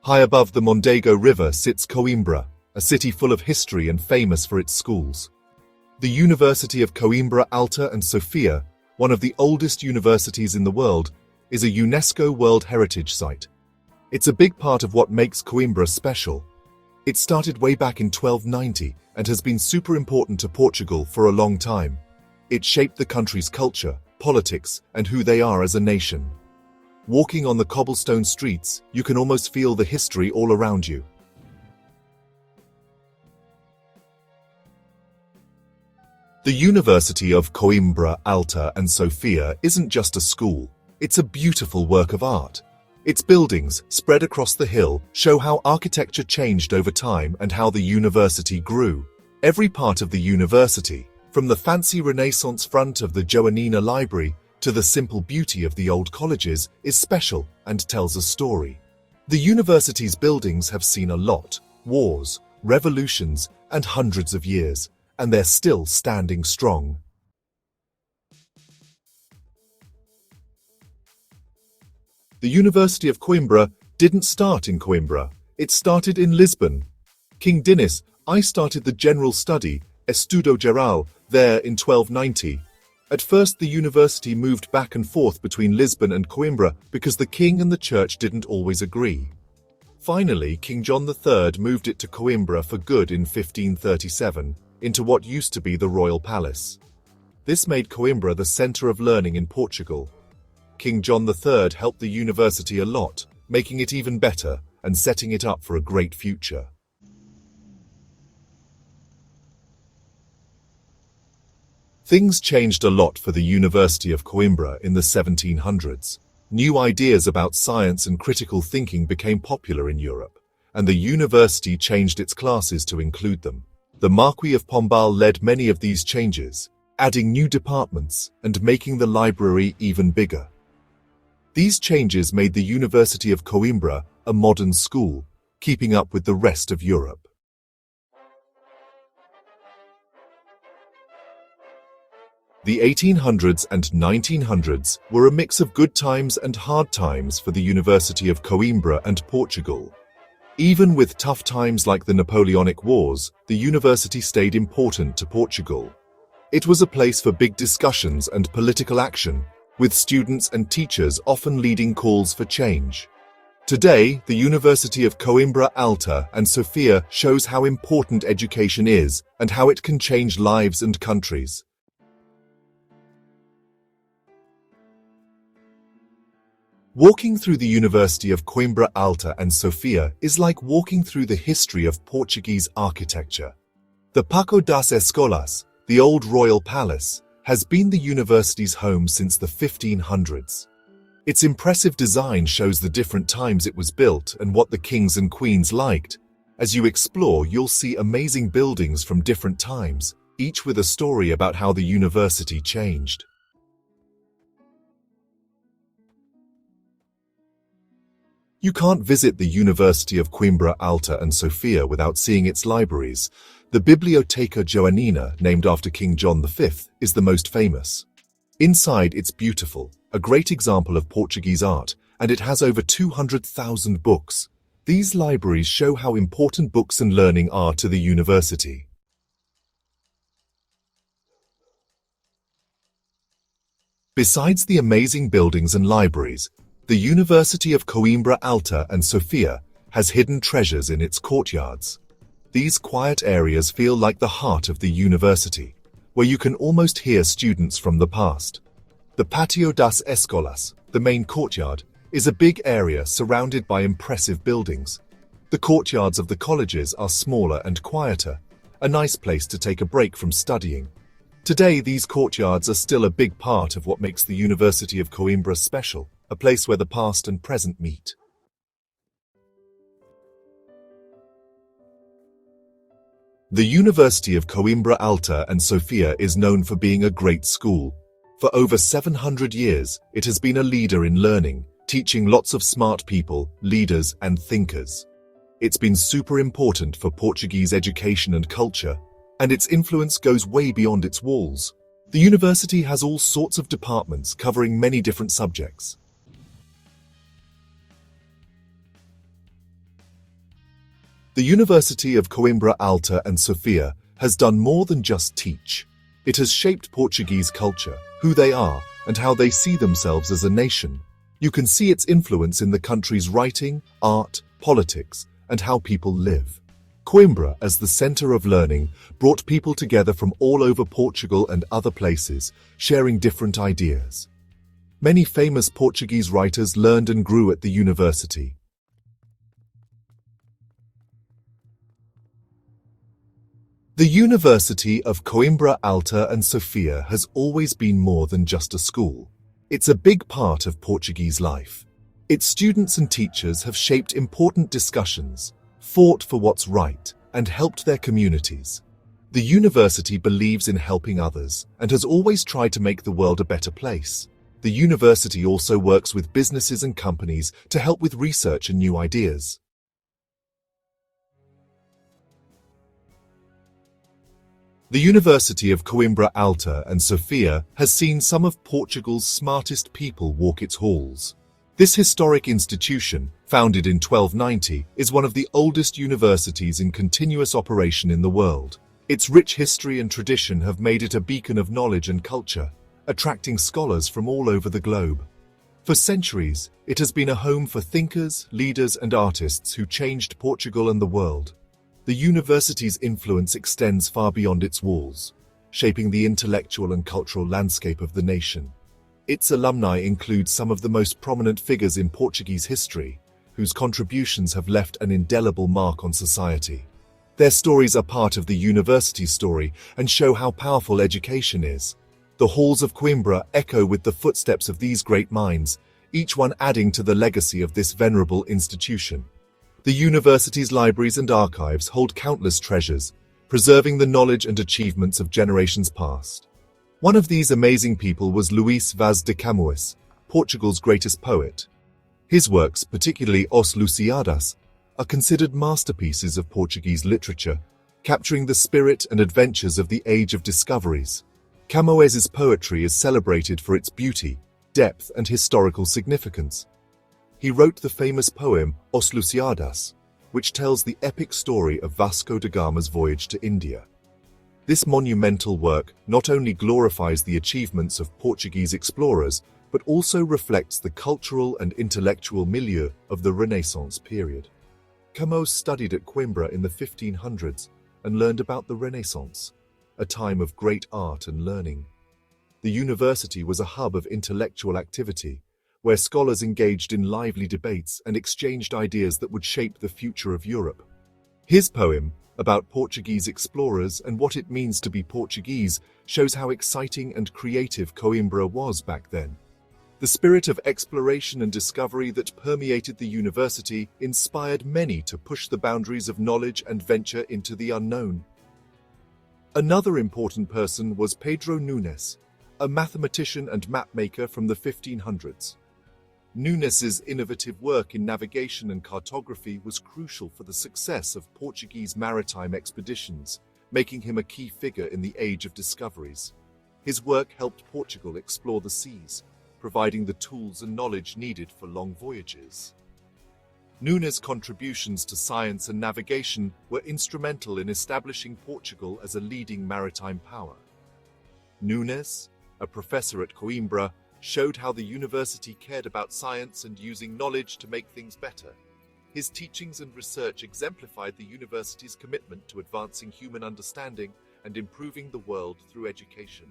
High above the Mondego River sits Coimbra, a city full of history and famous for its schools. The University of Coimbra, Alta and Sofia, one of the oldest universities in the world, is a UNESCO World Heritage Site. It's a big part of what makes Coimbra special. It started way back in 1290 and has been super important to Portugal for a long time. It shaped the country's culture, politics, and who they are as a nation. Walking on the cobblestone streets, you can almost feel the history all around you. The University of Coimbra, Alta and Sofia isn't just a school, it's a beautiful work of art. Its buildings, spread across the hill, show how architecture changed over time and how the university grew. Every part of the university, from the fancy Renaissance front of the Joanina Library to the simple beauty of the old colleges, is special and tells a story. The university's buildings have seen a lot: wars, revolutions, and hundreds of years, and they're still standing strong. The University of Coimbra didn't start in Coimbra, it started in Lisbon. King Dinis I started the general study, Estudo Geral, there in 1290. At first the university moved back and forth between Lisbon and Coimbra because the king and the church didn't always agree. Finally, King John III moved it to Coimbra for good in 1537, into what used to be the royal palace. This made Coimbra the centre of learning in Portugal. King John III helped the university a lot, making it even better and setting it up for a great future. Things changed a lot for the University of Coimbra in the 1700s. New ideas about science and critical thinking became popular in Europe, and the university changed its classes to include them. The Marquis of Pombal led many of these changes, adding new departments and making the library even bigger. These changes made the University of Coimbra a modern school, keeping up with the rest of Europe. The 1800s and 1900s were a mix of good times and hard times for the University of Coimbra and Portugal. Even with tough times like the Napoleonic Wars, the university stayed important to Portugal. It was a place for big discussions and political action, with students and teachers often leading calls for change. Today, the University of Coimbra, Alta and Sofia shows how important education is and how it can change lives and countries. Walking through the University of Coimbra, Alta and Sofia is like walking through the history of Portuguese architecture. The Paço das Escolas, the old royal palace, has been the university's home since the 1500s. Its impressive design shows the different times it was built and what the kings and queens liked. As you explore, you'll see amazing buildings from different times, each with a story about how the university changed. You can't visit the University of Coimbra, Alta and Sofia without seeing its libraries. The Biblioteca Joanina, named after King John V, is the most famous. Inside, it's beautiful, a great example of Portuguese art, and it has over 200,000 books. These libraries show how important books and learning are to the university. Besides the amazing buildings and libraries, the University of Coimbra, Alta and Sofia has hidden treasures in its courtyards. These quiet areas feel like the heart of the university, where you can almost hear students from the past. The Patio das Escolas, the main courtyard, is a big area surrounded by impressive buildings. The courtyards of the colleges are smaller and quieter, a nice place to take a break from studying. Today, these courtyards are still a big part of what makes the University of Coimbra special, a place where the past and present meet. The University of Coimbra, Alta and Sofia is known for being a great school. For over 700 years, it has been a leader in learning, teaching lots of smart people, leaders and thinkers. It's been super important for Portuguese education and culture, and its influence goes way beyond its walls. The university has all sorts of departments covering many different subjects. The University of Coimbra, Alta and Sofia has done more than just teach. It has shaped Portuguese culture, who they are, and how they see themselves as a nation. You can see its influence in the country's writing, art, politics, and how people live. Coimbra, as the center of learning, brought people together from all over Portugal and other places, sharing different ideas. Many famous Portuguese writers learned and grew at the university. The University of Coimbra, Alta and Sofia has always been more than just a school. It's a big part of Portuguese life. Its students and teachers have shaped important discussions, fought for what's right, and helped their communities. The university believes in helping others and has always tried to make the world a better place. The university also works with businesses and companies to help with research and new ideas. The University of Coimbra, Alta and Sofia has seen some of Portugal's smartest people walk its halls. This historic institution, founded in 1290, is one of the oldest universities in continuous operation in the world. Its rich history and tradition have made it a beacon of knowledge and culture, attracting scholars from all over the globe. For centuries, it has been a home for thinkers, leaders and artists who changed Portugal and the world. The university's influence extends far beyond its walls, shaping the intellectual and cultural landscape of the nation. Its alumni include some of the most prominent figures in Portuguese history, whose contributions have left an indelible mark on society. Their stories are part of the university's story and show how powerful education is. The halls of Coimbra echo with the footsteps of these great minds, each one adding to the legacy of this venerable institution. The university's libraries and archives hold countless treasures, preserving the knowledge and achievements of generations past. One of these amazing people was Luís Vaz de Camões, Portugal's greatest poet. His works, particularly Os Lusíadas, are considered masterpieces of Portuguese literature, capturing the spirit and adventures of the Age of Discoveries. Camões's poetry is celebrated for its beauty, depth and historical significance. He wrote the famous poem Os Lusíadas, which tells the epic story of Vasco da Gama's voyage to India. This monumental work not only glorifies the achievements of Portuguese explorers, but also reflects the cultural and intellectual milieu of the Renaissance period. Camões studied at Coimbra in the 1500s and learned about the Renaissance, a time of great art and learning. The university was a hub of intellectual activity, where scholars engaged in lively debates and exchanged ideas that would shape the future of Europe. His poem, about Portuguese explorers and what it means to be Portuguese, shows how exciting and creative Coimbra was back then. The spirit of exploration and discovery that permeated the university inspired many to push the boundaries of knowledge and venture into the unknown. Another important person was Pedro Nunes, a mathematician and mapmaker from the 1500s. Nunes's innovative work in navigation and cartography was crucial for the success of Portuguese maritime expeditions, making him a key figure in the Age of Discoveries. His work helped Portugal explore the seas, providing the tools and knowledge needed for long voyages. Nunes' contributions to science and navigation were instrumental in establishing Portugal as a leading maritime power. Nunes, a professor at Coimbra, showed how the university cared about science and using knowledge to make things better. His teachings and research exemplified the university's commitment to advancing human understanding and improving the world through education.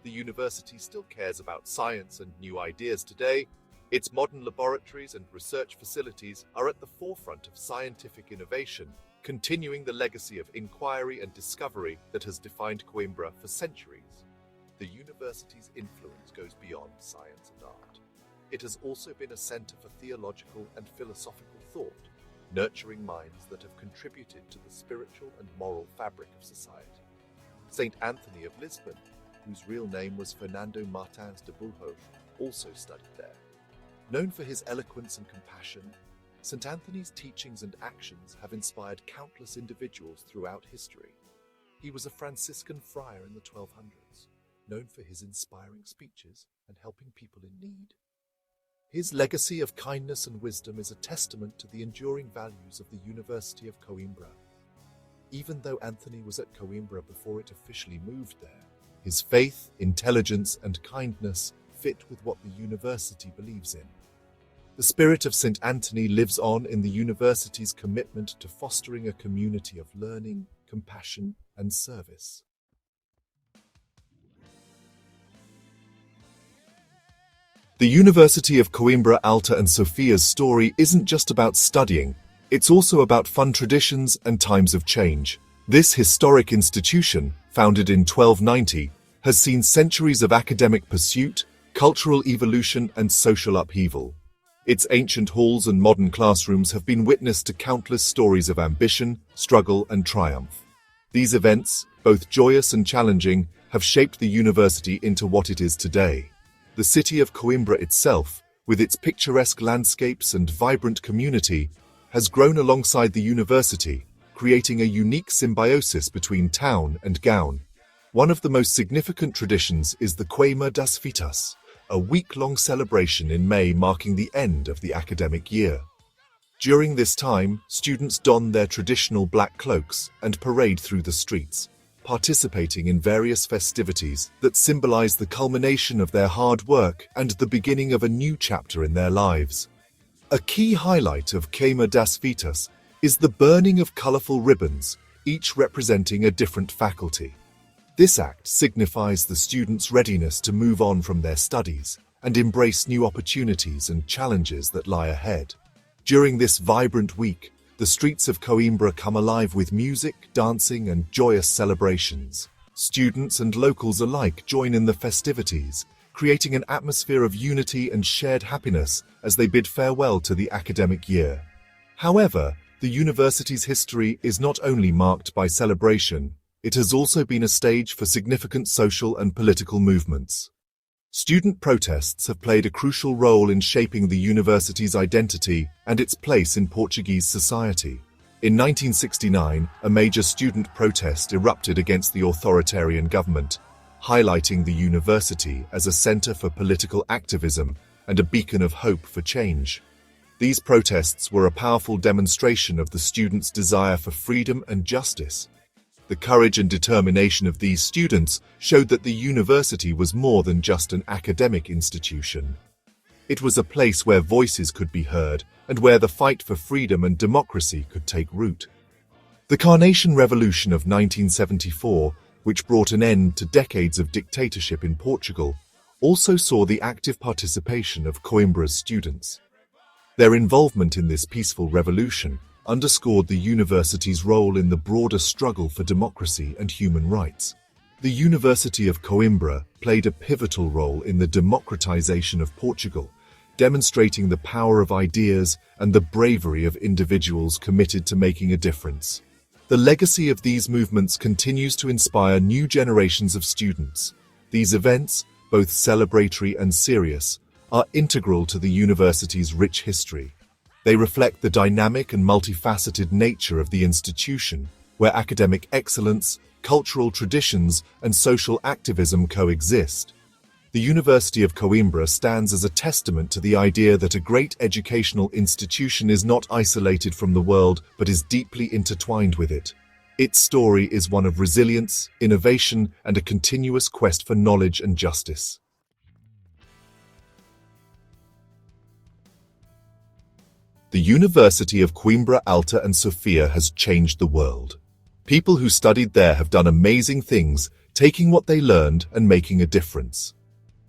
The university still cares about science and new ideas today. Its modern laboratories and research facilities are at the forefront of scientific innovation, continuing the legacy of inquiry and discovery that has defined Coimbra for centuries. The university's influence goes beyond science and art. It has also been a center for theological and philosophical thought, nurturing minds that have contributed to the spiritual and moral fabric of society. Saint Anthony of Lisbon, whose real name was Fernando Martins de Bulhos, also studied there. Known for his eloquence and compassion, St. Anthony's teachings and actions have inspired countless individuals throughout history. He was a Franciscan friar in the 1200s, known for his inspiring speeches and helping people in need. His legacy of kindness and wisdom is a testament to the enduring values of the University of Coimbra. Even though Anthony was at Coimbra before it officially moved there, his faith, intelligence, and kindness fit with what the university believes in. The spirit of St. Anthony lives on in the university's commitment to fostering a community of learning, compassion, and service. The University of Coimbra, Alta and Sofia's story isn't just about studying, it's also about fun traditions and times of change. This historic institution, founded in 1290, has seen centuries of academic pursuit, cultural evolution, and social upheaval. Its ancient halls and modern classrooms have been witness to countless stories of ambition, struggle, and triumph. These events, both joyous and challenging, have shaped the university into what it is today. The city of Coimbra itself, with its picturesque landscapes and vibrant community, has grown alongside the university, creating a unique symbiosis between town and gown. One of the most significant traditions is the Queima das Fitas, a week-long celebration in May marking the end of the academic year. During this time, students don their traditional black cloaks and parade through the streets, participating in various festivities that symbolize the culmination of their hard work and the beginning of a new chapter in their lives. A key highlight of Queima das Fitas is the burning of colorful ribbons, each representing a different faculty. This act signifies the students' readiness to move on from their studies and embrace new opportunities and challenges that lie ahead. During this vibrant week, the streets of Coimbra come alive with music, dancing, and joyous celebrations. Students and locals alike join in the festivities, creating an atmosphere of unity and shared happiness as they bid farewell to the academic year. However, the university's history is not only marked by celebration, it has also been a stage for significant social and political movements. Student protests have played a crucial role in shaping the university's identity and its place in Portuguese society. In 1969, a major student protest erupted against the authoritarian government, highlighting the university as a center for political activism and a beacon of hope for change. These protests were a powerful demonstration of the students' desire for freedom and justice. The courage and determination of these students showed that the university was more than just an academic institution. It was a place where voices could be heard and where the fight for freedom and democracy could take root. The Carnation Revolution of 1974, which brought an end to decades of dictatorship in Portugal, also saw the active participation of Coimbra's students. Their involvement in this peaceful revolution underscored the university's role in the broader struggle for democracy and human rights. The University of Coimbra played a pivotal role in the democratization of Portugal, demonstrating the power of ideas and the bravery of individuals committed to making a difference. The legacy of these movements continues to inspire new generations of students. These events, both celebratory and serious, are integral to the university's rich history. They reflect the dynamic and multifaceted nature of the institution, where academic excellence, cultural traditions, and social activism coexist. The University of Coimbra stands as a testament to the idea that a great educational institution is not isolated from the world, but is deeply intertwined with it. Its story is one of resilience, innovation, and a continuous quest for knowledge and justice. The University of Coimbra, Alta and Sofia has changed the world. People who studied there have done amazing things, taking what they learned and making a difference.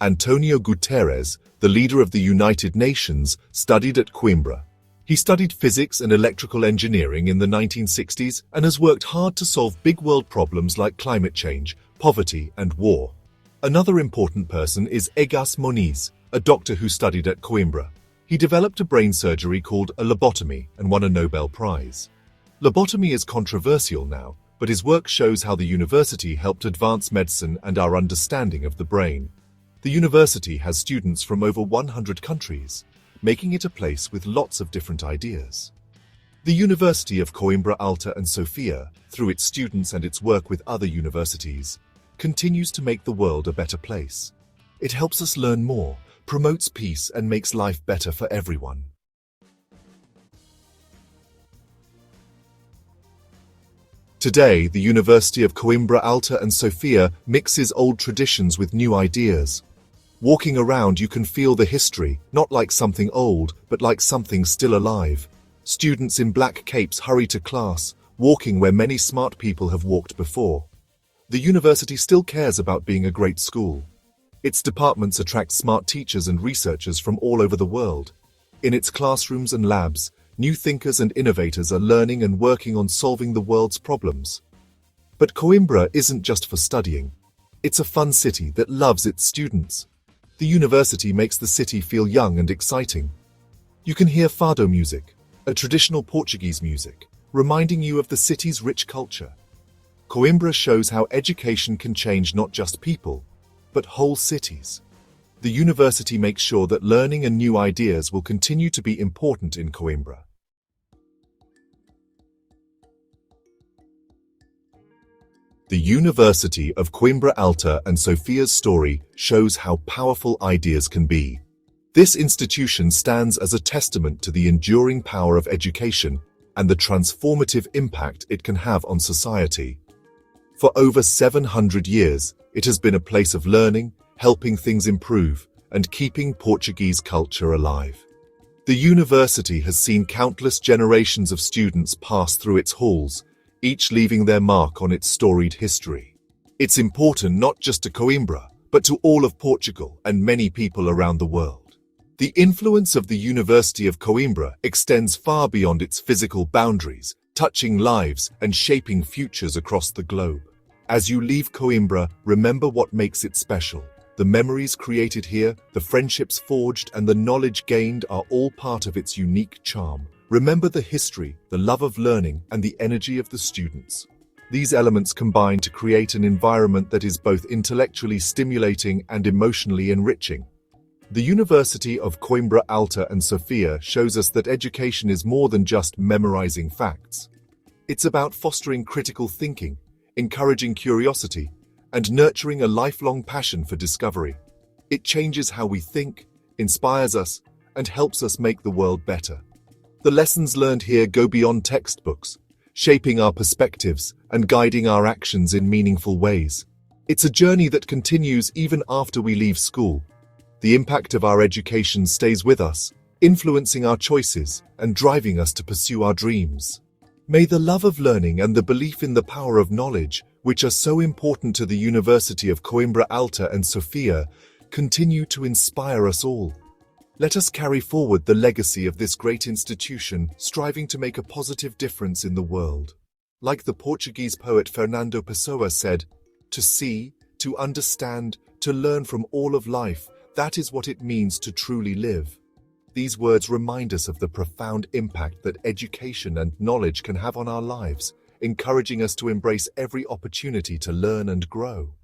Antonio Guterres, the leader of the United Nations, studied at Coimbra. He studied physics and electrical engineering in the 1960s and has worked hard to solve big world problems like climate change, poverty, and war. Another important person is Egas Moniz, a doctor who studied at Coimbra. He developed a brain surgery called a lobotomy and won a Nobel Prize. Lobotomy is controversial now, but his work shows how the university helped advance medicine and our understanding of the brain. The university has students from over 100 countries, making it a place with lots of different ideas. The University of Coimbra, Alta and Sofia, through its students and its work with other universities, continues to make the world a better place. It helps us learn more, promotes peace and makes life better for everyone. Today, the University of Coimbra, Alta and Sofia mixes old traditions with new ideas. Walking around, you can feel the history, not like something old, but like something still alive. Students in black capes hurry to class, walking where many smart people have walked before. The university still cares about being a great school. Its departments attract smart teachers and researchers from all over the world. In its classrooms and labs, new thinkers and innovators are learning and working on solving the world's problems. But Coimbra isn't just for studying. It's a fun city that loves its students. The university makes the city feel young and exciting. You can hear fado music, a traditional Portuguese music, reminding you of the city's rich culture. Coimbra shows how education can change not just people, but whole cities. The university makes sure that learning and new ideas will continue to be important in Coimbra. The University of Coimbra, Alta and Sofia's story shows how powerful ideas can be. This institution stands as a testament to the enduring power of education and the transformative impact it can have on society. For over 700 years, it has been a place of learning, helping things improve, and keeping Portuguese culture alive. The university has seen countless generations of students pass through its halls, each leaving their mark on its storied history. It's important not just to Coimbra, but to all of Portugal and many people around the world. The influence of the University of Coimbra extends far beyond its physical boundaries, touching lives and shaping futures across the globe. As you leave Coimbra, remember what makes it special. The memories created here, the friendships forged, and the knowledge gained are all part of its unique charm. Remember the history, the love of learning, and the energy of the students. These elements combine to create an environment that is both intellectually stimulating and emotionally enriching. The University of Coimbra, Alta and Sofia shows us that education is more than just memorizing facts. It's about fostering critical thinking, encouraging curiosity, and nurturing a lifelong passion for discovery. It changes how we think, inspires us, and helps us make the world better. The lessons learned here go beyond textbooks, shaping our perspectives and guiding our actions in meaningful ways. It's a journey that continues even after we leave school. The impact of our education stays with us, influencing our choices and driving us to pursue our dreams. May the love of learning and the belief in the power of knowledge, which are so important to the University of Coimbra, Alta and Sofia, continue to inspire us all. Let us carry forward the legacy of this great institution, striving to make a positive difference in the world. Like the Portuguese poet Fernando Pessoa said, "To see, to understand, to learn from all of life, that is what it means to truly live." These words remind us of the profound impact that education and knowledge can have on our lives, encouraging us to embrace every opportunity to learn and grow.